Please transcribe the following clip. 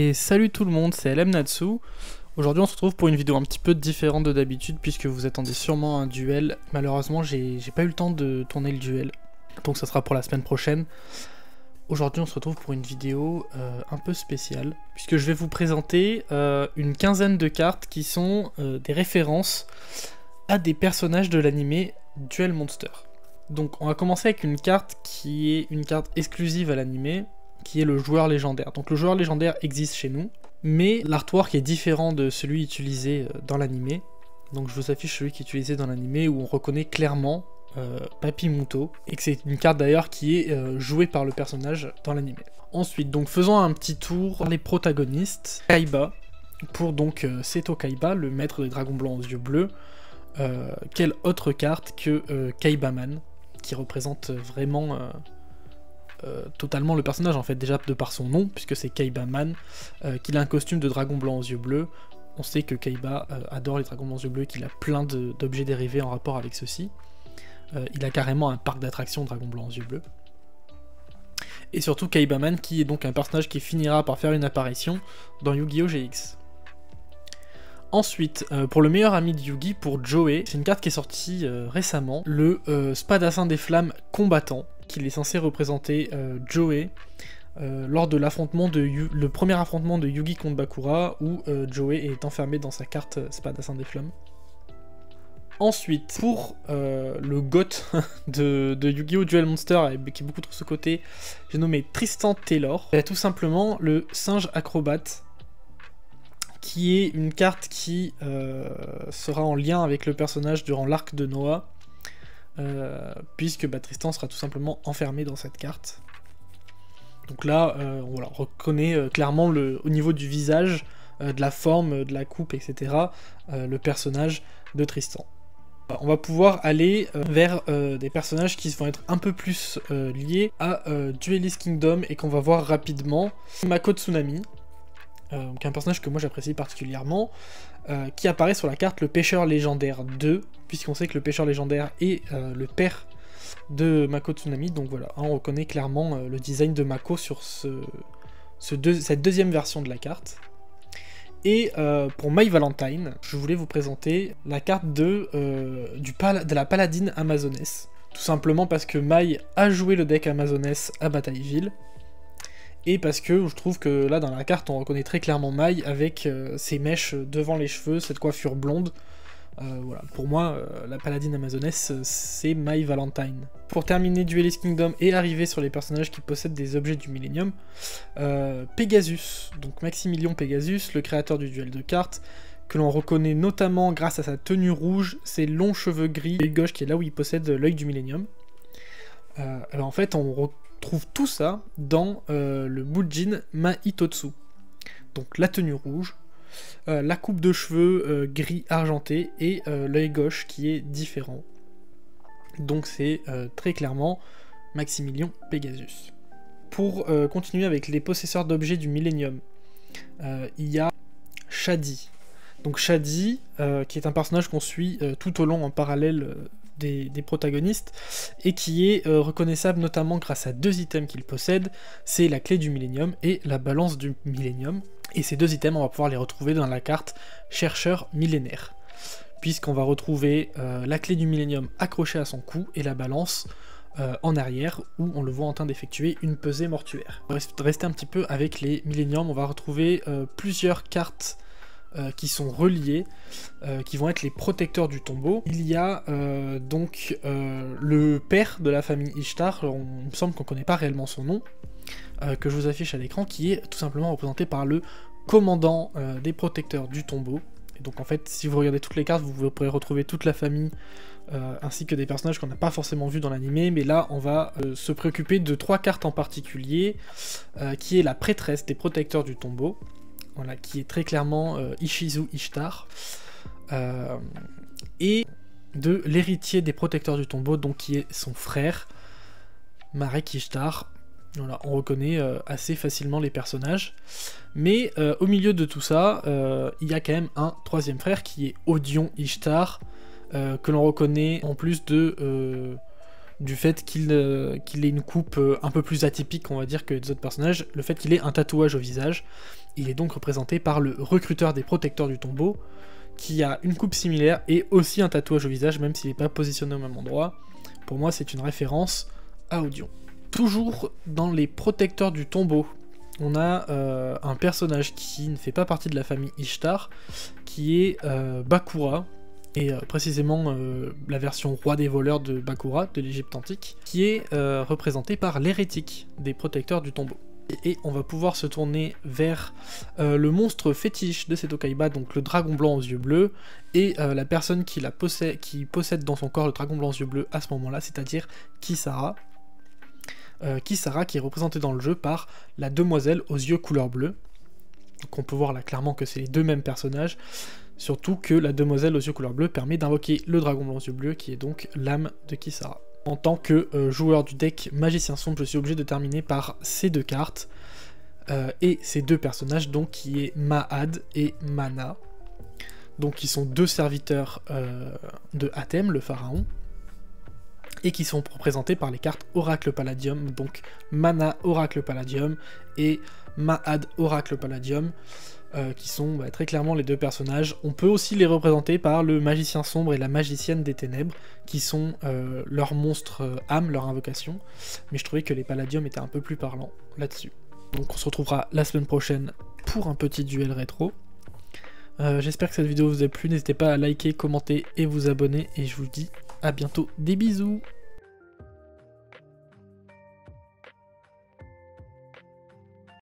Et salut tout le monde, c'est LM Natsu. Aujourd'hui on se retrouve pour une vidéo un petit peu différente de d'habitude puisque vous attendez sûrement un duel. Malheureusement j'ai pas eu le temps de tourner le duel, donc ça sera pour la semaine prochaine. Aujourd'hui on se retrouve pour une vidéo un peu spéciale puisque je vais vous présenter une quinzaine de cartes qui sont des références à des personnages de l'anime Duel Monster. Donc on va commencer avec une carte qui est une carte exclusive à l'anime, qui est le joueur légendaire. Donc le joueur légendaire existe chez nous, mais l'artwork est différent de celui utilisé dans l'anime. Donc je vous affiche celui qui est utilisé dans l'anime où on reconnaît clairement Papi Muto, et que c'est une carte d'ailleurs qui est jouée par le personnage dans l'anime. Ensuite, donc faisons un petit tour par les protagonistes. Kaiba, pour donc Seto Kaiba, le maître des dragons blancs aux yeux bleus. Quelle autre carte que Kaibaman, qui représente vraiment totalement le personnage en fait, déjà de par son nom, puisque c'est Kaibaman, qu'il a un costume de dragon blanc aux yeux bleus. On sait que Kaiba adore les dragons blancs aux yeux bleus, qu'il a plein d'objets dérivés en rapport avec ceux-ci. Il a carrément un parc d'attractions dragon blanc aux yeux bleus. Et surtout Kaibaman, qui est donc un personnage qui finira par faire une apparition dans Yu-Gi-Oh! GX. Ensuite, pour le meilleur ami de Yugi, pour Joey, c'est une carte qui est sortie récemment, le Spadassin des Flammes combattant, qui est censé représenter Joey lors de l'affrontement le premier affrontement de Yugi contre Bakura, où Joey est enfermé dans sa carte Spadassin des Flammes. Ensuite, pour le GOAT de Yu-Gi-Oh! Duel Monster, qui est beaucoup trop sous-coté, j'ai nommé Tristan Taylor. Il y a tout simplement le singe acrobate, qui est une carte qui sera en lien avec le personnage durant l'arc de Noah, puisque Tristan sera tout simplement enfermé dans cette carte. Donc là, on reconnaît clairement au niveau du visage, de la forme, de la coupe, etc., le personnage de Tristan. On va pouvoir aller vers des personnages qui vont être un peu plus liés à Duelist Kingdom et qu'on va voir rapidement. Mako Tsunami, qui est un personnage que moi j'apprécie particulièrement, qui apparaît sur la carte le Pêcheur Légendaire 2, puisqu'on sait que le Pêcheur Légendaire est le père de Mako Tsunami, donc voilà, on reconnaît clairement le design de Mako sur cette deuxième version de la carte. Et pour My Valentine, je voulais vous présenter la carte de la Paladine Amazoness, tout simplement parce que Mai a joué le deck Amazoness à Batailleville, et parce que je trouve que là dans la carte on reconnaît très clairement Mai avec ses mèches devant les cheveux, cette coiffure blonde. Voilà, pour moi la Paladine Amazoness c'est My Valentine. Pour terminer Duelist Kingdom et arriver sur les personnages qui possèdent des objets du Millennium, Pegasus, donc Maximilian Pegasus, le créateur du duel de cartes, que l'on reconnaît notamment grâce à sa tenue rouge, ses longs cheveux gris, et gauche qui est là où il possède l'œil du Millennium. Alors en fait on retrouve tout ça dans le Bujin Mahitotsu. Donc la tenue rouge, la coupe de cheveux gris argenté et l'œil gauche qui est différent. Donc c'est très clairement Maximilian Pegasus. Pour continuer avec les possesseurs d'objets du Millennium, il y a Shadi. Donc Shadi, qui est un personnage qu'on suit tout au long en parallèle des protagonistes, et qui est reconnaissable notamment grâce à deux items qu'il possède, c'est la clé du Millennium et la balance du Millennium. Et ces deux items, on va pouvoir les retrouver dans la carte Chercheur Millénaire, puisqu'on va retrouver la clé du Millennium accrochée à son cou et la balance en arrière, où on le voit en train d'effectuer une pesée mortuaire. On va rester un petit peu avec les Millennium, on va retrouver plusieurs cartes qui sont reliées, qui vont être les protecteurs du tombeau. Il y a donc le père de la famille Ishtar, il me semble qu'on ne connaît pas réellement son nom, que je vous affiche à l'écran, qui est tout simplement représenté par le commandant des protecteurs du tombeau. Et donc en fait, si vous regardez toutes les cartes, vous pourrez retrouver toute la famille, ainsi que des personnages qu'on n'a pas forcément vus dans l'anime, mais là on va se préoccuper de trois cartes en particulier, qui est la prêtresse des protecteurs du tombeau, voilà, qui est très clairement Ishizu Ishtar, et de l'héritier des protecteurs du tombeau, donc qui est son frère, Marek Ishtar. Voilà, on reconnaît assez facilement les personnages. Mais au milieu de tout ça, il y a quand même un troisième frère qui est Odion Ishtar, que l'on reconnaît en plus du fait qu'il ait une coupe un peu plus atypique, on va dire, que les autres personnages, le fait qu'il ait un tatouage au visage. il est donc représenté par le recruteur des protecteurs du tombeau, qui a une coupe similaire et aussi un tatouage au visage, même s'il n'est pas positionné au même endroit. Pour moi, c'est une référence à Odion. Toujours dans les protecteurs du tombeau, on a un personnage qui ne fait pas partie de la famille Ishtar, qui est Bakura, et précisément la version roi des voleurs de Bakura, de l'Égypte antique, qui est représenté par l'hérétique des protecteurs du tombeau. Et on va pouvoir se tourner vers le monstre fétiche de Seto Kaiba, donc le dragon blanc aux yeux bleus, et la personne qui possède dans son corps le dragon blanc aux yeux bleus à ce moment-là, c'est-à-dire Kisara. Kisara qui est représentée dans le jeu par la demoiselle aux yeux couleur bleue. Donc on peut voir là clairement que c'est les deux mêmes personnages, surtout que la demoiselle aux yeux couleur bleue permet d'invoquer le dragon blanc aux yeux bleus, qui est donc l'âme de Kisara. En tant que joueur du deck Magicien Sombre, je suis obligé de terminer par ces deux cartes, et ces deux personnages, donc qui est Mahad et Mana, donc qui sont deux serviteurs de Atem, le pharaon, et qui sont représentés par les cartes Oracle Palladium, donc Mana Oracle Palladium et Mahad Oracle Palladium, qui sont très clairement les deux personnages. On peut aussi les représenter par le Magicien Sombre et la Magicienne des Ténèbres, qui sont leurs monstres âmes, leur invocation, mais je trouvais que les Palladium étaient un peu plus parlants là-dessus. Donc on se retrouvera la semaine prochaine pour un petit duel rétro. J'espère que cette vidéo vous a plu, n'hésitez pas à liker, commenter et vous abonner, et je vous dis à bientôt, des bisous.